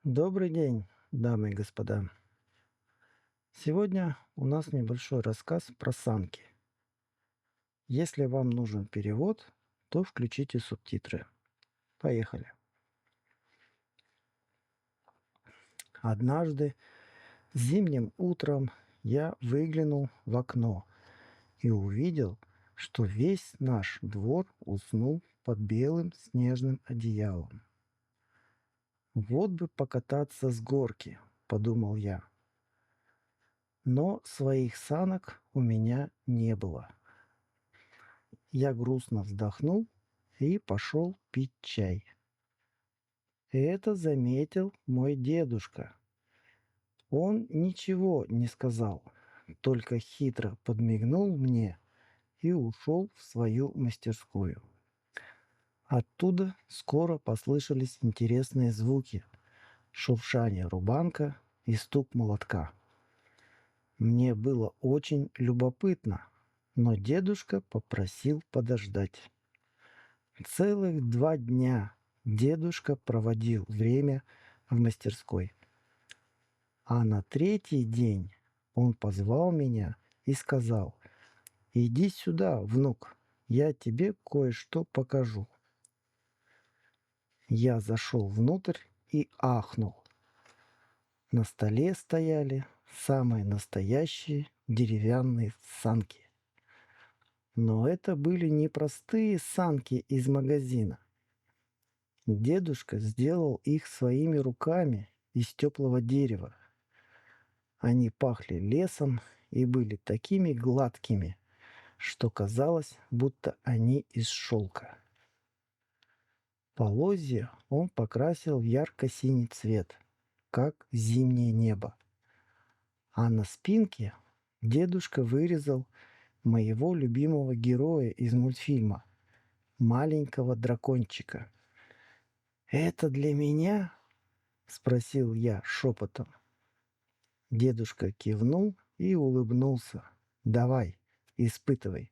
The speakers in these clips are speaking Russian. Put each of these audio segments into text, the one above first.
Добрый день, дамы и господа. Сегодня у нас небольшой рассказ про санки. Если вам нужен перевод, то включите субтитры. Поехали. Однажды зимним утром я выглянул в окно и увидел, что весь наш двор уснул под белым снежным одеялом. Вот бы покататься с горки, подумал я. Но своих санок у меня не было. Я грустно вздохнул и пошел пить чай. Это заметил мой дедушка. Он ничего не сказал, только хитро подмигнул мне и ушел в свою мастерскую. Оттуда скоро послышались интересные звуки, шуршание рубанка и стук молотка. Мне было очень любопытно, но дедушка попросил подождать. Целых 2 дня дедушка проводил время в мастерской. А на третий день он позвал меня и сказал: «Иди сюда, внук, я тебе кое-что покажу». Я зашел внутрь и ахнул. На столе стояли самые настоящие деревянные санки. Но это были не простые санки из магазина. Дедушка сделал их своими руками из теплого дерева. Они пахли лесом и были такими гладкими, что казалось, будто они из шелка. Полозья он покрасил в ярко-синий цвет, как зимнее небо. А на спинке дедушка вырезал моего любимого героя из мультфильма, маленького дракончика. «Это для меня?» — спросил я шепотом. Дедушка кивнул и улыбнулся. «Давай, испытывай».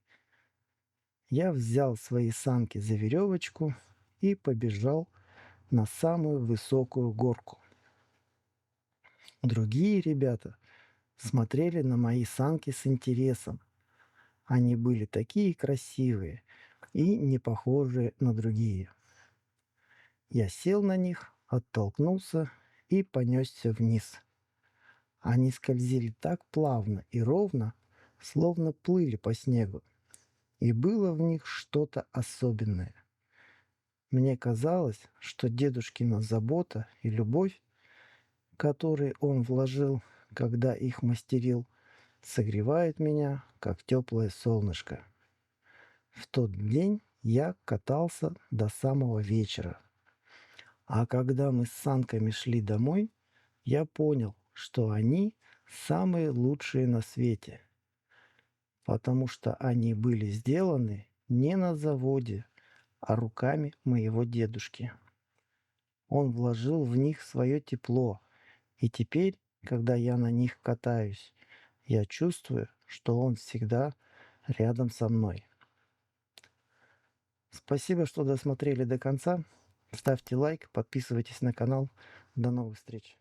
Я взял свои санки за веревочку и побежал на самую высокую горку. Другие ребята смотрели на мои санки с интересом. Они были такие красивые и не похожие на другие. Я сел на них, оттолкнулся и понесся вниз. Они скользили так плавно и ровно, словно плыли по снегу. И было в них что-то особенное. Мне казалось, что дедушкина забота и любовь, которые он вложил, когда их мастерил, согревают меня, как теплое солнышко. В тот день я катался до самого вечера. А когда мы с санками шли домой, я понял, что они самые лучшие на свете, потому что они были сделаны не на заводе, а руками моего дедушки. Он вложил в них свое тепло, и теперь, когда я на них катаюсь, я чувствую, что он всегда рядом со мной. Спасибо, что досмотрели до конца. Ставьте лайк, подписывайтесь на канал. До новых встреч.